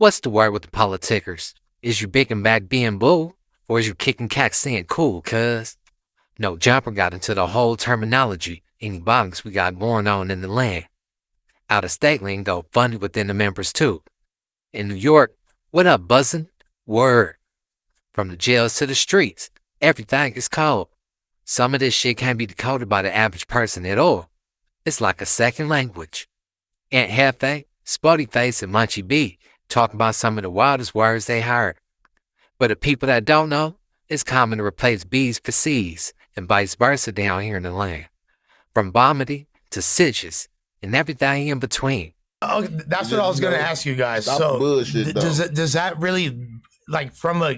What's the word with the politickers? Is you bigging back being bull, or is you kicking cack saying cool, cuz? No, Jumper got into the whole terminology and Ebonics we got going on in the land. Out of state lingo funny within the members too. In New York, what up, buzzin'? Word. From the jails to the streets, everything is cold. Some of this shit can't be decoded by the average person at all. It's like a second language. Aunt Jefe, Spoety Face, and Munchie B talk about some of the wildest words they heard. But the people that don't know, it's common to replace B's for C's and vice versa down here in the land. From bomedy to sitches and everything in between. Oh, that's what I was going to ask you guys. So bullshit, does that really, like, from a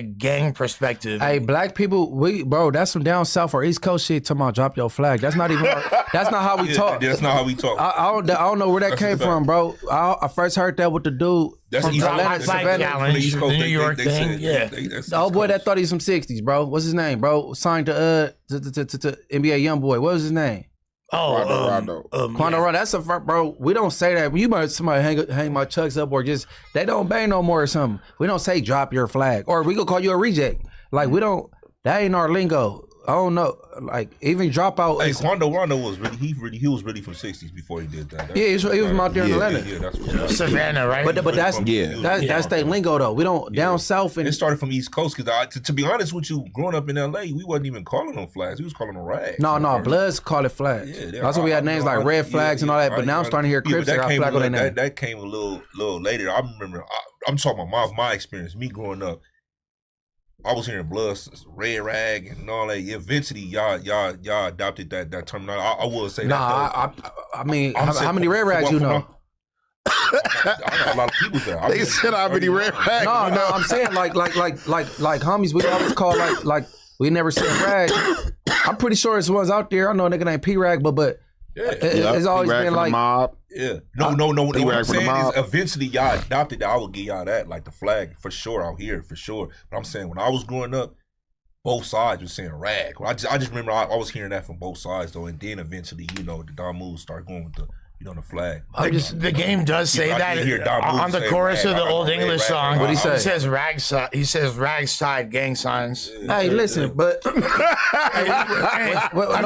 gang perspective? Hey, black people, bro, that's some down south or East Coast shit. Talking about drop your flag. That's not even. That's not how we talk. That's not how we talk. I don't know where that came from, bro. I first heard that with the dude That's from East Atlanta, Coast. Savannah. The East Coast, the New York thing. Yeah. The old boy that thought he was some 60s, bro. What's his name, bro? Signed to NBA YoungBoy. What was his name? Rondo. Quando Rondo. That's a bro. We don't say that. You might somebody hang my chucks up or just they don't bang no more or something. We don't say drop your flag or we gonna call you a reject. Like we don't. That ain't our lingo. I don't know. Like even drop out. Hey, Quando Rondo was really he was really from '60s before he did that. Yeah, he was from out there in Atlanta. Yeah, that's what Savannah, right? But that's their lingo though. We don't down south and it started from East Coast because to be honest with you, growing up in LA, we wasn't even calling them flags. We was calling them rags. No, Bloods call it flags. Yeah, that's why we had names like red flags and all that. But now I'm starting to hear Crips that got flag on their name. That came a little later. I remember. I'm talking about my experience. Me growing up. I was hearing Bloods, red rag, and all that. Eventually, y'all adopted that terminology. I will say that. I mean, how many red rags you know? I got a lot of people there. They said how many red rags. No, I'm saying like homies. We always call like we never said rag. I'm pretty sure it's ones out there. I know a nigga named P Rag, but it's always been like mob. Yeah. No. What I'm saying is eventually y'all adopted that. I would give y'all that, like the flag for sure out here, for sure. But I'm saying when I was growing up, both sides was saying rag. I just remember I was hearing that from both sides though, and then eventually, the Don moves started going with the the flag. The game does say that on the chorus of the Old English song. What he say? He says rag side gang signs. Hey, listen, but I'm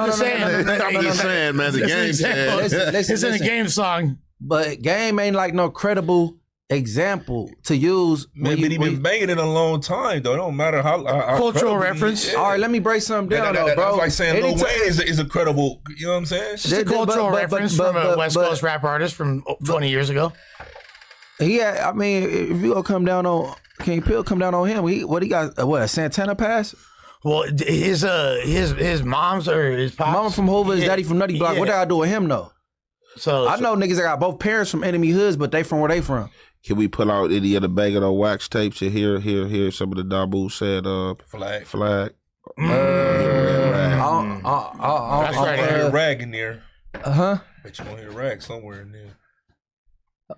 just saying. I'm just saying, man. The game says It's in a game song. But game ain't like no credible example to use. Man, but he been banging it a long time though. It don't matter how cultural reference. All right, let me break something down though, bro. That's like saying Lil Wayne is a credible. You know what I'm saying? It's a cultural reference from a West Coast rap artist from 20 years ago. Yeah, I mean, if you gonna come down on King Pill, come down on him. He got? A Santana pass? Well, his mom's or his pops. Mama from Hoover, his daddy from Nutty Block. Yeah. What did I do with him though? So I know niggas that got both parents from enemy hoods, but they from where they from. Can we pull out any of the bag of the wax tapes and hear some of the Dabu said flag? That's right. I hear rag in there. Bet you gonna hear rag somewhere in there.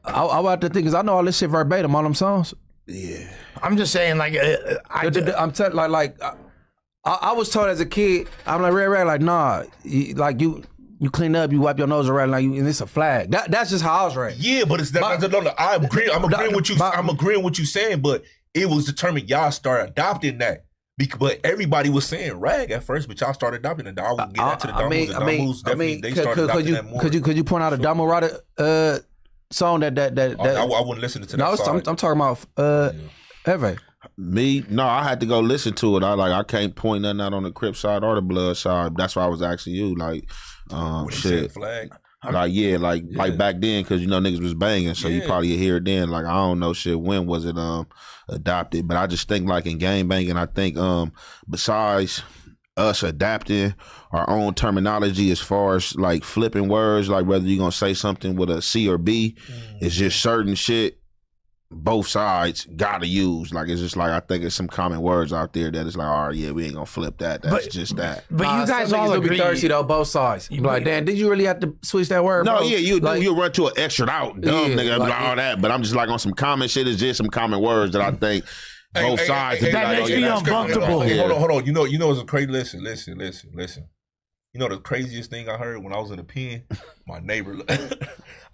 I about to think is I know all this shit verbatim, all them songs. Yeah. I'm just saying, like, I'm telling I was told as a kid, I'm like rag, like nah, you clean up, you wipe your nose around, like, and it's a flag. That's just how I was raised. Yeah, but it's that. I'm agreeing with you. I'm agreeing with what you saying, but it was determined y'all started adopting that. But everybody was saying rag at first, but y'all started adopting it. I will get that to the Damus. They started adopting that more. Could you point out a Damo Rada song that I wouldn't listen to that. No, I'm talking about Eve. Me? No, I had to go listen to it. I can't point nothing out on the Crip side or the Blood side. That's why I was asking you, like, shit. Flag. Like back then, because niggas was banging, so you probably hear it then. Like I don't know shit. When was it adopted? But I just think like in game banging, I think besides us adapting our own terminology as far as like flipping words, like whether you're gonna say something with a C or B, it's just certain shit both sides gotta use. Like it's just like I think it's some common words out there that it's like, all right, yeah, we ain't gonna flip that. That's just that. But you guys all agree. Be thirsty though, both sides. You be like, damn, did you really have to switch that word? No, bro? Yeah, you run to an extra out, dumb nigga, like all that. But I'm just like on some common shit. It's just some common words that I think both sides. That makes me uncomfortable. Hold on. You know, it's a crazy. Listen. You know the craziest thing I heard when I was in the pen? My neighbor.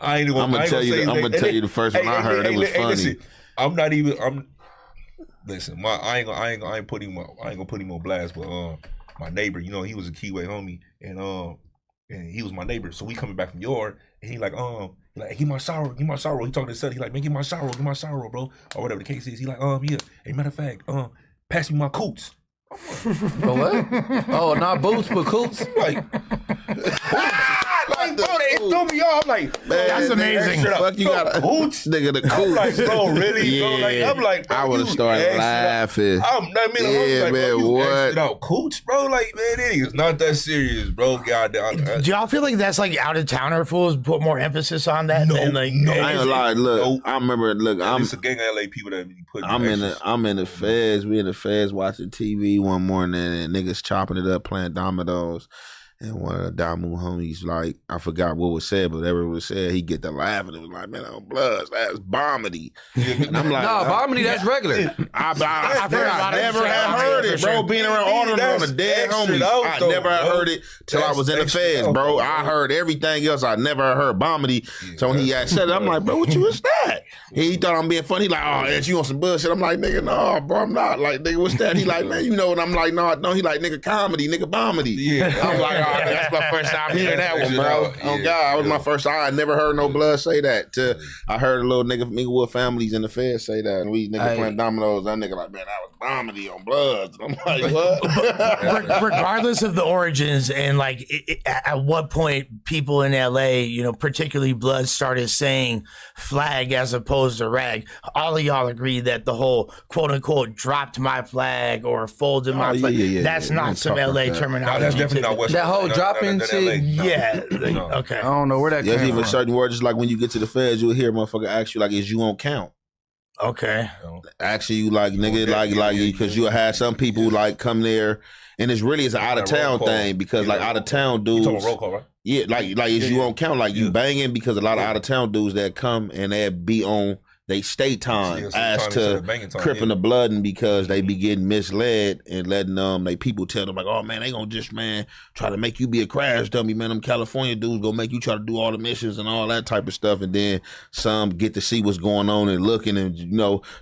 I'm gonna tell you the first one I heard. It was funny. I'm not even. Listen, I ain't gonna put him on blast, but my neighbor, you know, he was a Keyway homie, and he was my neighbor. So we coming back from yard, and he like, hey, give my sorrow. He talking to his son. He like, man, give my sorrow, bro, or whatever the case is. He like, yeah. Hey, matter of fact, pass me my coots. Oh, what? Oh, not boots, but coots. Like, bro, they threw me off. I'm like, man, that's amazing. Fuck, you got a coots, nigga. The coots. I'm like, bro, really? Yeah. Bro, like, I'm like, bro, I would have started laughing. Yeah, man, what? Out coots, bro. Like, man, it is not that serious, bro. God, do y'all feel like that's like out of towner fools put more emphasis on that? No, than like, I ain't gonna lie. Look, I remember. Look, it's a gang of LA people that be putting. I'm in the feds. We in the feds watching TV one morning, and niggas chopping it up playing dominoes. And one of the Damu homies, like, I forgot what was said, but whatever was said, he get to laughing. It was like, man, on Bloods, that's bomedy. And I'm like, no, bomedy, that's regular. I never had heard it, bro. Being around all of them on the dead homies, I never heard it till I was in the feds, bro. I heard everything else. I never heard bomedy. So when he had said it, I'm like, bro, what you was that? He thought I'm being funny. He like, oh, that's you on some bullshit. I'm like, nigga, no, bro, I'm not. Like, nigga, what's that? He like, man, you know what? I'm like, no. He like, nigga, comedy, nigga, bomedy. Yeah. I'm like, oh, that's my first time hearing that one, bro. Oh, God, that was my first time. I never heard no blood say that. Till I heard a little nigga from Inglewood families in the feds say that. And we niggas playing dominoes. That nigga like, man, that was bomedy on Bloods. I'm like, what? Regardless of the origins and like at what point people in LA, you know, particularly Bloods, started saying flag as opposed to rag, all of y'all agree that the whole quote unquote dropped my flag or folded my flag, that's not some LA terminology. That's definitely not West. That whole dropping shit. Yeah. Okay. I don't know where that came There's even from. certain words, just like when you get to the feds, you'll hear a motherfucker ask you, like, is you on count? Okay. Actually, you like, nigga, like, because you'll have some people like come there, and it's really an out of town thing because like out of town dudes. You talking roll call, right? Yeah, like is you on count, like you banging, because a lot of out of town dudes that come and they be on they state time as to cripping the blood, and because they be getting misled and letting they people tell them like, oh man, they gonna just try to make you be a crash dummy, man. Them California dudes gonna make you try to do all the missions and all that type of stuff, and then some get to see what's going on and looking and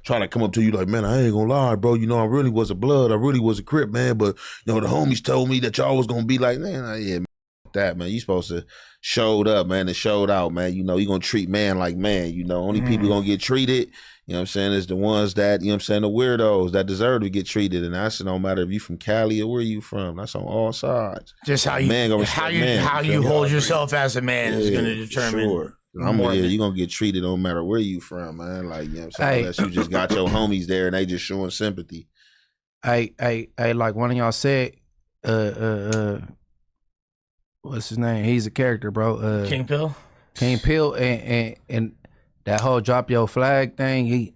trying to come up to you like, man, I ain't gonna lie, bro. I really was a blood, I really was a crip, man. But the homies told me that y'all was gonna be like, man, yeah, man, that man, you supposed to showed up, man, and showed out, man. You gonna treat man like man. Only people gonna get treated, you know what I'm saying, is the ones that, the weirdos that deserve to get treated. And that's no matter if you from Cali or where you from. That's on all sides. Just how you hold yourself as a man is gonna determine. Sure. You're gonna get treated no matter where you from, man. Like, you know what I'm saying? Unless you just got your homies there and they just showing sympathy. Hey, like one of y'all said, what's his name? He's a character, bro. King Pill. King Pill, and that whole drop your flag thing.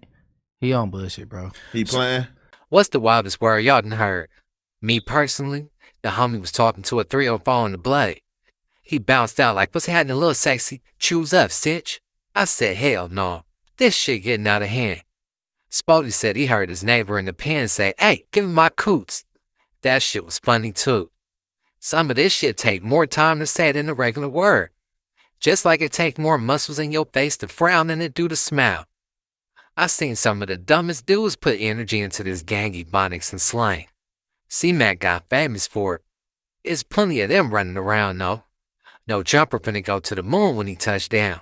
He on bullshit, bro. He playing. What's the wildest word y'all done heard? Me personally, the homie was talking to a 304 in the blood. He bounced out like, what's happening, little sexy? Choose up, stitch. I said, hell no. This shit getting out of hand. Spoety said he heard his neighbor in the pen say, hey, give me my coots. That shit was funny too. Some of this shit take more time to say than a regular word. Just like it take more muscles in your face to frown than it do to smile. I seen some of the dumbest dudes put energy into this gang Ebonics and slang. C-Mac got famous for it. There's plenty of them running around though. No jumper finna go to the moon when he touched down.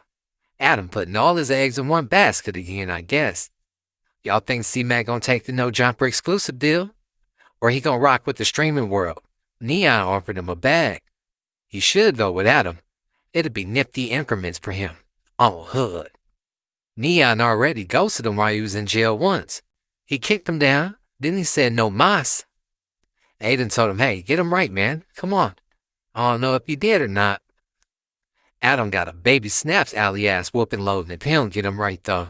Adam putting all his eggs in one basket again, I guess. Y'all think C-Mac gonna take the no jumper exclusive deal? Or he gonna rock with the streaming world? Neon offered him a bag. He should go with Adam. It'd be nifty increments for him. On hood. Neon already ghosted him while he was in jail once. He kicked him down, then he said no mas. Aiden told him, hey, get him right, man. Come on. I don't know if you did or not. Adam got a baby snaps alley ass whooping loading if he don't get him right though.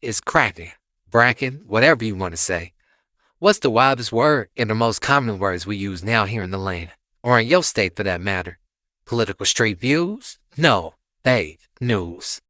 It's cracking, bracking, whatever you want to say. What's the wildest word and the most common words we use now here in the land? Or in your state for that matter? Political street views? No, fake news.